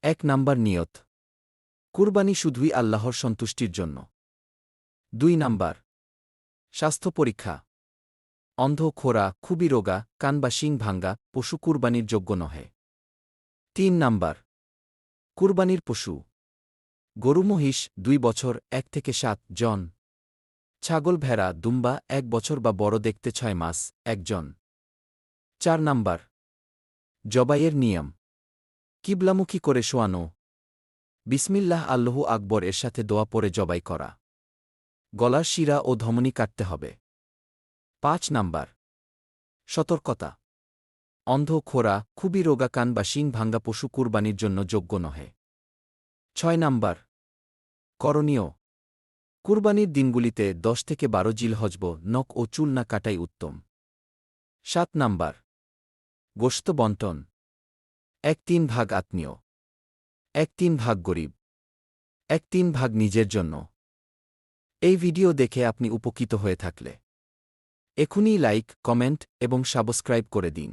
1 number নিয়ত। কুরবানি শুধুই আল্লাহর সন্তুষ্টির জন্য। 2 নাম্বার স্বাস্থ্য পরীক্ষা। অন্ধ, খোরা, খুবই রোগা, কান বা শিং ভাঙ্গা পশু কুরবানির যোগ্য নহে। 3 নাম্বার কুরবানির পশু। গরু মহিষ 2 বছর 1 থেকে 7 জন। ছাগল ভেড়া দুম্বা 1 বছর বা বড় দেখতে 6 মাস 1 জন। 4 নাম্বার জবাইয়ের নিয়ম। কিবলামুখী করে শোয়ানো। বিসমিল্লাহ আল্লাহু আকবর এর সাথে দোয়া পড়ে জবাই করা। গলার শিরা ও ধমনী কাটতে হবে। 5 নাম্বার সতর্কতা। অন্ধ, খোরা, খুবই রোগা, কান বা শিং ভাঙ্গা পশু কুরবানির জন্য যোগ্য নহে। 6 নাম্বার করণীয়। কুরবানির দিনগুলিতে 10 থেকে 12 জিলহজ নখ ও চুল না কাটাই উত্তম। 7 নাম্বার গোশত বন্টন। 1/3 ভাগ আত্মীয়, 1/3 ভাগ গরিব, 1/3 ভাগ নিজের জন্য। এই ভিডিও দেখে আপনি উপকৃত হয়ে থাকলে এখনই লাইক, কমেন্ট এবং সাবস্ক্রাইব করে দিন।